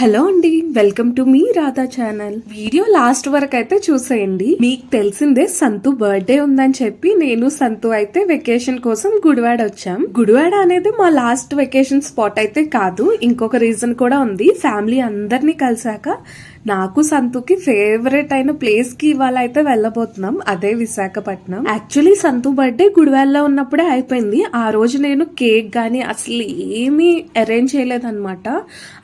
Hello అండి, welcome to me Radha channel. Video last వరకు అయితే చూసేయండి. మీకు తెలిసిందే సంతు బర్త్డే ఉందని చెప్పి నేను సంతు అయితే వెకేషన్ కోసం గుడివాడ వచ్చాం. గుడివాడ అనేది మా లాస్ట్ వెకేషన్ స్పాట్ అయితే కాదు, ఇంకొక రీజన్ కూడా ఉంది. ఫ్యామిలీ అందరినీ కలిసాక నాకు సంతుకి ఫేవరెట్ అయిన ప్లేస్ కి ఇవాళ అయితే వెళ్ళబోతున్నాం, అదే విశాఖపట్నం. యాక్చువల్లీ సంతు బర్త్డే గుడివాడలో ఉన్నప్పుడే అయిపోయింది. ఆ రోజు నేను కేక్ గానీ అసలు ఏమీ అరేంజ్ చేయలేదన్నమాట.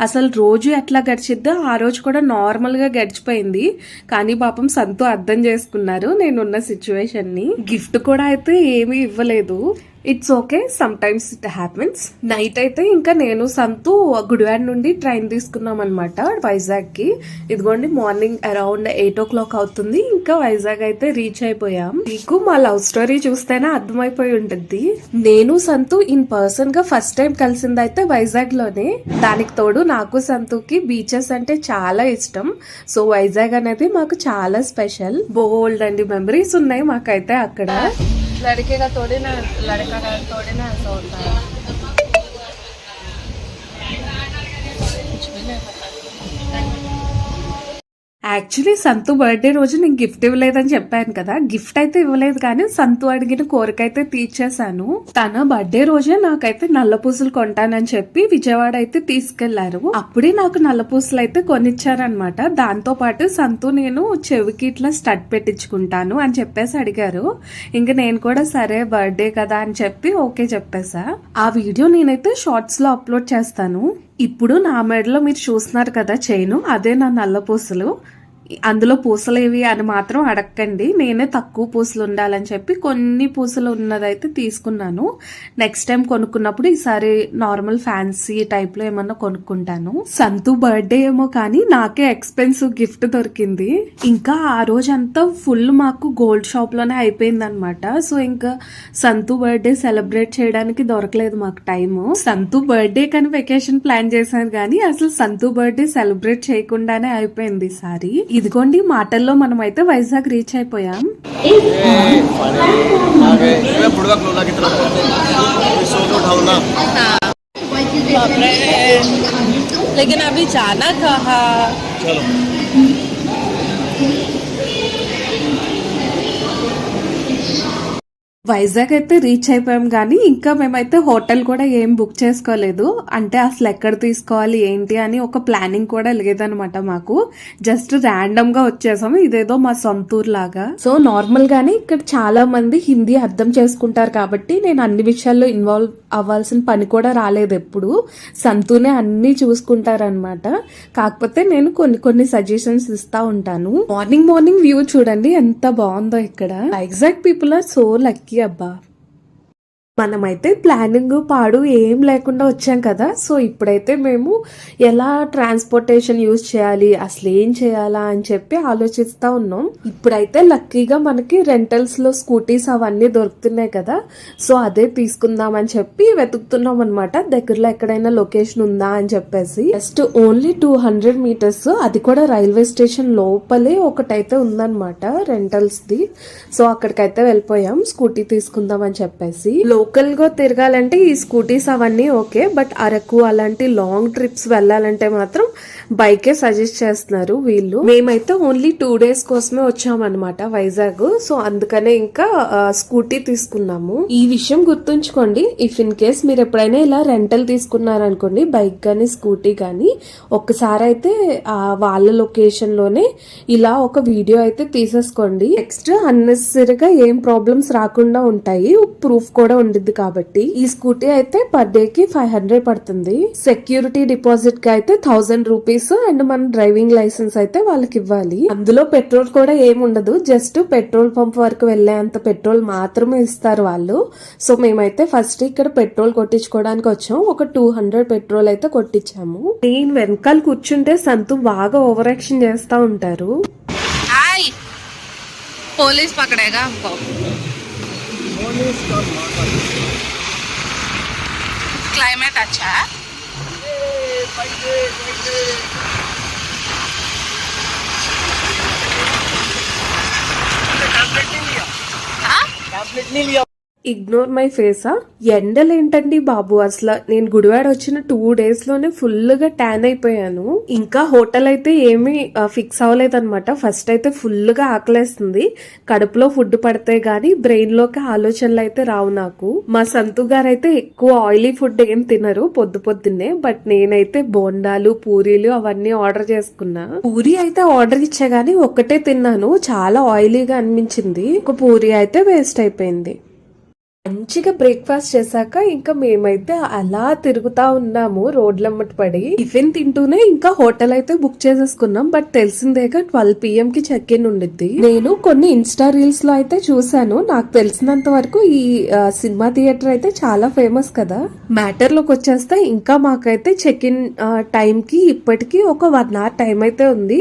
అసలు రోజు ఎట్లా గడిచిద్దో ఆ రోజు కూడా నార్మల్ గా గడిచిపోయింది. కానీ పాపం సంతు అర్థం చేసుకున్నారు నేనున్న సిచ్యువేషన్ ని. గిఫ్ట్ కూడా అయితే ఏమీ ఇవ్వలేదు. It's okay, some times it happens. Night అయితే ఇంకా నేను సంతు గుడివాడ నుండి ట్రైన్ తీసుకున్నాం అనమాట వైజాగ్ కి. ఇదిగోండి మార్నింగ్ అరౌండ్ 8 o'clock అవుతుంది. ఇంకా వైజాగ్ అయితే రీచ్ అయిపోయాం. మీకు మా లవ్ స్టోరీ చూస్తేనే అర్థమైపోయి ఉంటుంది. నేను సంతు ఇన్ పర్సన్ గా ఫస్ట్ టైం కలిసింది అయితే వైజాగ్ లోనే. దానికి తోడు నాకు సంతుకి బీచెస్ అంటే చాలా ఇష్టం. సో వైజాగ్ అనేది మాకు చాలా స్పెషల్. బోల్డ్ అండి మెమరీస్ ఉన్నాయి మాకైతే అక్కడ. लड़के का थोड़ी ना, लड़का का थोड़ी ना ऐसा होता है. कुछ भी नहीं पता. యాక్చువల్లీ సంతు బర్త్డే రోజు నేను గిఫ్ట్ ఇవ్వలేదని చెప్పాను కదా. గిఫ్ట్ అయితే ఇవ్వలేదు కానీ సంతు అడిగిన కోరికైతే తీర్చేశాను. తన బర్త్డే రోజే నాకైతే నల్ల పూసలు కొంటానని చెప్పి విజయవాడ అయితే తీసుకెళ్లారు. అప్పుడే నాకు నల్ల పూసలు అయితే కొనిచ్చారనమాట. దాంతో పాటు సంతు నేను చెవికి ఇట్లా స్టడ్ పెట్టించుకుంటాను అని చెప్పేసి అడిగారు. ఇంకా నేను కూడా సరే బర్త్డే కదా అని చెప్పి ఓకే చెప్పేసా. ఆ వీడియో నేనైతే షార్ట్స్ లో అప్లోడ్ చేస్తాను. ఇప్పుడు నా మెడలో మీరు చూస్తున్నారు కదా చైను, అదే నా నల్ల పూసలు. అందులో పూసలేవి అని మాత్రం అడగండి. నేనే తక్కువ పూసలు ఉండాలని చెప్పి కొన్ని పూసలు ఉన్నదైతే తీసుకున్నాను. నెక్స్ట్ టైం కొనుక్కున్నప్పుడు ఈసారి నార్మల్ ఫ్యాన్సీ టైప్ లో ఏమన్నా కొనుక్కుంటాను. సంతు బర్త్డే ఏమో కానీ నాకే ఎక్స్పెన్సివ్ గిఫ్ట్ దొరికింది. ఇంకా ఆ రోజు అంతా ఫుల్ మాకు గోల్డ్ షాప్ లోనే అయిపోయింది అనమాట. సో ఇంకా సంతు బర్త్డే సెలబ్రేట్ చేయడానికి దొరకలేదు మాకు టైము. సంతు బర్త్డే కానీ వెకేషన్ ప్లాన్ చేశాను కానీ అసలు సంతు బర్త్డే సెలబ్రేట్ చేయకుండానే అయిపోయింది ఈసారి. ఇదిగోండి మాటల్లో మనం అయితే వైజాగ్ రీచ్ అయిపోయాం. लेकिन अभी जाना कहाँ? వైజాగ్ అయితే రీచ్ అయిపోయాం కానీ ఇంకా మేమైతే హోటల్ కూడా ఏం బుక్ చేసుకోలేదు. అంటే అసలు ఎక్కడ తీసుకోవాలి ఏంటి అని ఒక ప్లానింగ్ కూడా లేదనమాట మాకు. జస్ట్ ర్యాండమ్ గా వచ్చేసాము, ఇదేదో మా సొంతూరు లాగా. సో నార్మల్ గానే ఇక్కడ చాలా మంది హిందీ అర్థం చేసుకుంటారు కాబట్టి నేను అన్ని విషయాల్లో ఇన్వాల్వ్ అవ్వాల్సిన పని కూడా రాలేదు. ఎప్పుడు సంతూనే అన్ని చూసుకుంటారనమాట. కాకపోతే నేను కొన్ని సజెషన్స్ ఇస్తా ఉంటాను. మార్నింగ్ వ్యూ చూడండి ఎంత బాగుందో ఇక్కడ. Vizag people are so lucky అబ్బా. మనమైతే ప్లానింగ్ పాడు ఏం లేకుండా వచ్చాం కదా. సో ఇప్పుడైతే మేము ఎలా ట్రాన్స్పోర్టేషన్ యూజ్ చేయాలి, అసలు ఏం చేయాలా అని చెప్పి ఆలోచిస్తా ఉన్నాం. ఇప్పుడైతే లక్కీగా మనకి రెంటల్స్ లో స్కూటీస్ అవన్నీ దొరుకుతున్నాయి కదా. సో అదే తీసుకుందాం అని చెప్పి వెతుకుతున్నాం అనమాట. దగ్గరలో ఎక్కడైనా లొకేషన్ ఉందా అని చెప్పేసి. జస్ట్ ఓన్లీ 200 meters, అది కూడా రైల్వే స్టేషన్ లోపలే ఒకటైతే ఉందన్నమాట రెంటల్స్ ది. సో అక్కడికైతే వెళ్ళిపోయాం స్కూటీ తీసుకుందాం అని చెప్పేసి. లోకల్ గా తిరగాలంటే ఈ స్కూటీస్ అవన్నీ ఓకే, బట్ అరకు అలాంటి లాంగ్ ట్రిప్స్ వెళ్ళాలంటే మాత్రం బైకే సజెస్ట్ చేస్తున్నారు వీళ్ళు. మేమైతే ఓన్లీ 2 days కోసమే వచ్చామన్నమాట వైజాగ్. సో అందుకనే ఇంకా స్కూటీ తీసుకున్నాము. ఈ విషయం గుర్తుంచుకోండి, ఇఫ్ ఇన్ కేస్ మీరు ఎప్పుడైనా ఇలా రెంటల్ తీసుకున్నారనుకోండి, బైక్ గానీ స్కూటీ గానీ, ఒక్కసారి అయితే వాళ్ళ లొకేషన్ లోనే ఇలా ఒక వీడియో అయితే తీసేసుకోండి. నెక్స్ట్ అన్నెసరీగా ఏం ప్రాబ్లమ్స్ రాకుండా ఉంటాయి, ప్రూఫ్ కూడా ఉండిద్ది కాబట్టి. ఈ స్కూటీ అయితే పర్ డే కి 500 పడుతుంది. సెక్యూరిటీ డిపాజిట్ కి అయితే 1000 rupees అండ్ మన డ్రైవింగ్ లైసెన్స్ అయితే వాళ్ళకి ఇవ్వాలి. అందులో పెట్రోల్ కూడా ఏమి ఉండదు, జస్ట్ పెట్రోల్ పంప్ వరకు వెళ్లే అంత పెట్రోల్ మాత్రమే ఇస్తారు వాళ్ళు. సో మేమైతే ఫస్ట్ ఇక్కడ పెట్రోల్ కొట్టించుకోవడానికి వచ్చాం. ఒక 200 పెట్రోల్ అయితే కొట్టించాము. నేను వెనకాల కూర్చుంటే సంతు బాగా ఓవర్ యాక్షన్ చేస్తా ఉంటారు. पुलिस पकड़ेगा हमको. क्लाइमेट अच्छा है. ఈ ఇగ్నోర్ మై ఫేసా? ఎండలు ఏంటండి బాబు, అసలు నేను గుడివాడ వచ్చిన 2 days లోనే ఫుల్ గా ట్యాన్ అయిపోయాను. ఇంకా హోటల్ అయితే ఏమీ ఫిక్స్ అవ్వలేదన్నమాట. ఫస్ట్ అయితే ఫుల్ గా ఆకలేస్తుంది. కడుపులో ఫుడ్ పడితే గానీ బ్రెయిన్ లోకి ఆలోచనలు అయితే రావు నాకు. మా సంతు గారు అయితే ఎక్కువ ఆయిలీ ఫుడ్ ఏం తినరు పొద్దున్నే. బట్ నేనైతే బోండాలు, పూరీలు అవన్నీ ఆర్డర్ చేసుకున్నా. పూరీ అయితే ఆర్డర్ ఇచ్చా గానీ ఒక్కటే తిన్నాను, చాలా ఆయిలీగా అనిపించింది. ఒక పూరీ అయితే వేస్ట్ అయిపోయింది. మంచిగా బ్రేక్ఫాస్ట్ చేశాక ఇంకా మేమైతే అలా తిరుగుతా ఉన్నాము రోడ్లమ్మటి పడి. టిఫిన్ తింటూనే ఇంకా హోటల్ అయితే బుక్ చేసేసుకున్నాం. బట్ తెలిసిందేగా 12 PM కి చెక్ ఇన్ ఉండిద్ది. నేను కొన్ని ఇన్స్టా రీల్స్ లో అయితే చూసాను. నాకు తెలిసినంత వరకు ఈ సినిమా థియేటర్ అయితే చాలా ఫేమస్ కదా. మ్యాటర్ లోకి వచ్చేస్తే ఇంకా మాకైతే చెక్ ఇన్ టైం కి ఇప్పటికి ఒక 1 hour టైం అయితే ఉంది.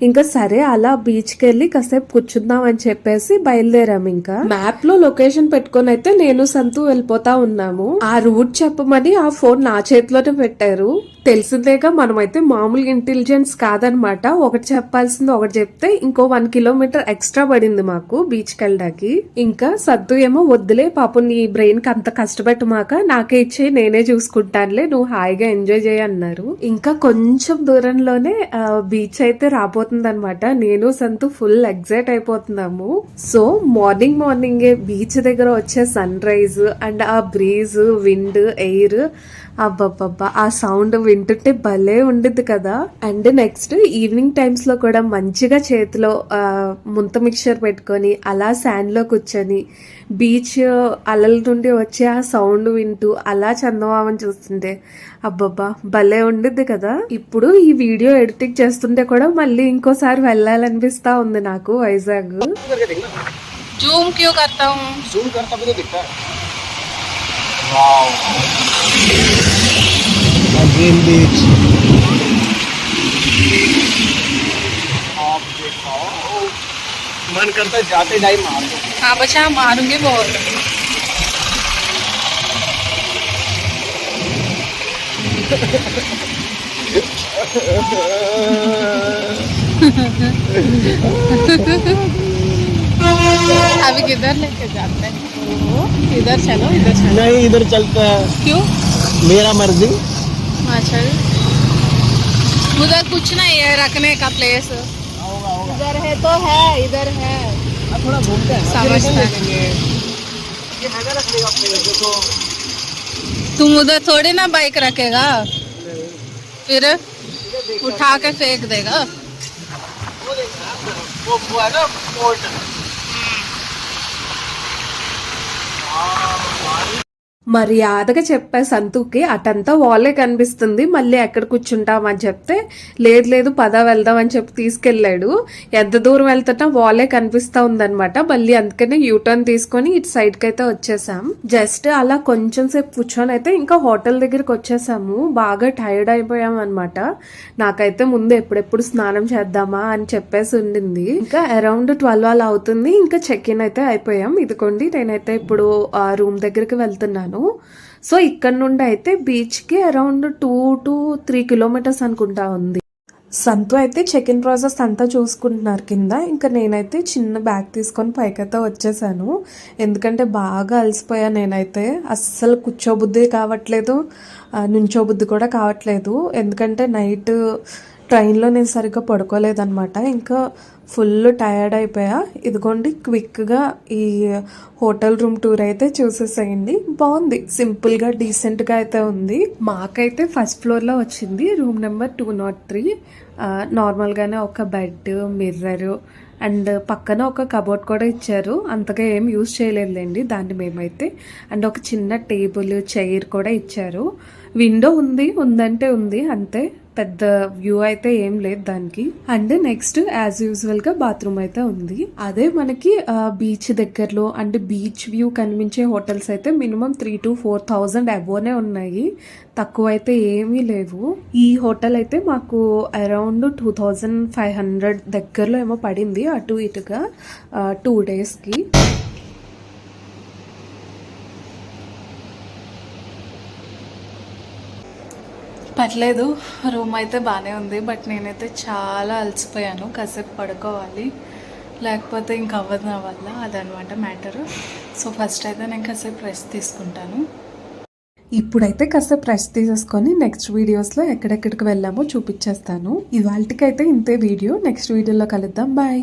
ఇంకా సరే అలా బీచ్ కి వెళ్ళి కాసేపు కూర్చుందాం అని చెప్పేసి బయలుదేరాము. ఇంకా మ్యాప్ లో లొకేషన్ పెట్టుకొని అయితే నేను సంతు వెళ్ళిపోతా ఉన్నాము. ఆ రూట్ చెప్పమని ఆ ఫోన్ నా చేతిలోనే పెట్టారు. తెలిసిందేగా మనమైతే మామూలు ఇంటెలిజెన్స్ కాదనమాట. ఒకటి చెప్పాల్సింది ఒకటి చెప్తే ఇంకో 1 kilometer ఎక్స్ట్రా పడింది మాకు బీచ్ కి వెళ్ళడానికి. ఇంకా సద్దు ఏమో వద్దులే పాపం, నీ బ్రెయిన్ కి అంత కష్టపెట్టమాక, నాకే ఇచ్చే నేనే చూసుకుంటానులే, నువ్వు హాయిగా ఎంజాయ్ చేయ అన్నారు. ఇంకా కొంచెం దూరంలోనే బీచ్ అయితే రాబోతుంది అనమాట. నేను సంతు ఫుల్ ఎగ్జైట్ అయిపోతున్నాము. సో మార్నింగే బీచ్ దగ్గర వచ్చే సన్ రైజ్ అండ్ ఆ బ్రీజ్, విండ్, ఎయిర్, అబ్బబ్బబ్బా ఆ సౌండ్ వింటుంటే భలే ఉండిద్ది కదా. అండ్ నెక్స్ట్ ఈవినింగ్ టైమ్స్ లో కూడా మంచిగా చేతిలో ముంత మిక్చర్ పెట్టుకొని అలా శాండ్ లో కూర్చొని బీచ్ అలల నుండి వచ్చే ఆ సౌండ్ వింటూ అలా చందమామని చూస్తుంటే అబ్బబ్బా భలే ఉండిద్ది కదా. ఇప్పుడు ఈ వీడియో ఎడిటింగ్ చేస్తుంటే కూడా మళ్ళీ ఇంకోసారి వెళ్ళాలనిపిస్తా ఉంది నాకు వైజాగ్. जूम क्यों करता हूँ? जूम करता भी तो दिखता है। वाव, ग्रीन बीच। आप देखो, मन करता है जाते टाइम मार दो। हाँ बच्चा मारूंगे बहुत। अभी किधर लेके जाते हैं? इधर चलो, इधर चलो। नहीं इधर चलते हैं। क्यों? मेरा मर्जी। अच्छा, उधर कुछ नहीं है रखने का प्लेस। इधर है तो है, इधर है। अब थोड़ा घूमते हैं, समझता है। ये है ना रखने का प्लेस। देखो तुम उधर थोड़ी ना बाइक रखेगा, फिर उठा के फेंक देगा। वो देखना, वो है ना पोर्ट। మర్యాదగా చెప్పా సంతుకి, అటంతా వాలే కనిపిస్తుంది, మళ్ళీ ఎక్కడ కూర్చుంటామని చెప్తే లేదు పద వెళ్దాం అని చెప్పి తీసుకెళ్లాడు. ఎంత దూరం వెళ్తున్నా వాలే కనిపిస్తా ఉందనమాట. మళ్ళీ అందుకనే యూటర్న్ తీసుకొని ఇటు సైడ్ కి అయితే వచ్చేసాం. జస్ట్ అలా కొంచెం సేపు కూర్చొని అయితే ఇంకా హోటల్ దగ్గరికి వచ్చేసాము. బాగా టైర్డ్ అయిపోయాం అనమాట. నాకైతే ముందు ఎప్పుడెప్పుడు స్నానం చేద్దామా అని చెప్పేసి ఉండింది. ఇంకా అరౌండ్ 12 అలా అవుతుంది. ఇంకా చెక్ ఇన్ అయితే అయిపోయాం. ఇదిగోండి నేనైతే ఇప్పుడు రూమ్ దగ్గరికి వెళ్తున్నాను. సో ఇక్కడ నుండి అయితే బీచ్ కి అరౌండ్ 2 to 3 kilometers అనుకుంటా ఉంది. సంతు అయితే చెక్ ఇన్ ప్రాసెస్ అంతా చూసుకుంటున్నారు కింద. ఇంకా నేనైతే చిన్న బ్యాగ్ తీసుకొని పైకైతే వచ్చేసాను. ఎందుకంటే బాగా అలసిపోయా నేనైతే. అస్సలు కూర్చోబుద్ధి కావట్లేదు, నుంచోబుద్ధి కూడా కావట్లేదు. ఎందుకంటే నైట్ ట్రైన్లో నేను సరిగ్గా పడుకోలేదన్నమాట. ఇంకా ఫుల్ టయర్డ్ అయిపోయా. ఇదిగోండి క్విక్గా ఈ హోటల్ రూమ్ టూర్ అయితే చూసేసేయండి. బాగుంది, సింపుల్గా డీసెంట్గా అయితే ఉంది. మాకైతే ఫస్ట్ ఫ్లోర్లో వచ్చింది రూమ్ నెంబర్ 203. నార్మల్గానే ఒక బెడ్, మిర్రర్ అండ్ పక్కన ఒక కబోర్డ్ కూడా ఇచ్చారు. అంతగా ఏం యూజ్ చేయలేదులేండి దాన్ని మేమైతే. అండ్ ఒక చిన్న టేబుల్, చైర్ కూడా ఇచ్చారు. విండో ఉందంటే ఉంది అంతే, పెద్ద వ్యూ అయితే ఏం లేదు దానికి. అండ్ నెక్స్ట్ యాజ్ యూజువల్ గా బాత్రూమ్ అయితే ఉంది. అదే మనకి బీచ్ దగ్గరలో అండ్ బీచ్ వ్యూ కనిపించే హోటల్స్ అయితే మినిమం 3,000 to 4,000 అబోనే ఉన్నాయి, తక్కువ అయితే ఏమీ లేవు. ఈ హోటల్ అయితే మాకు అరౌండ్ 2,500 దగ్గరలో ఏమో పడింది అటు ఇటుగా 2 days కి. పర్లేదు, రూమ్ అయితే బాగానే ఉంది. బట్ నేనైతే చాలా అలసిపోయాను, కాసేపు పడుకోవాలి. లేకపోతే ఇంకా అవ్వదు నా వల్ల, అదనమాట మ్యాటర్. సో ఫస్ట్ అయితే నేను కాసేపు రెస్ట్ తీసుకుంటాను. ఇప్పుడైతే కాసేపు రెస్ట్ తీసేసుకొని నెక్స్ట్ వీడియోస్లో ఎక్కడెక్కడికి వెళ్ళామో చూపించేస్తాను. ఇవాళకైతే ఇంతే వీడియో. నెక్స్ట్ వీడియోలో కలుద్దాం. బాయ్.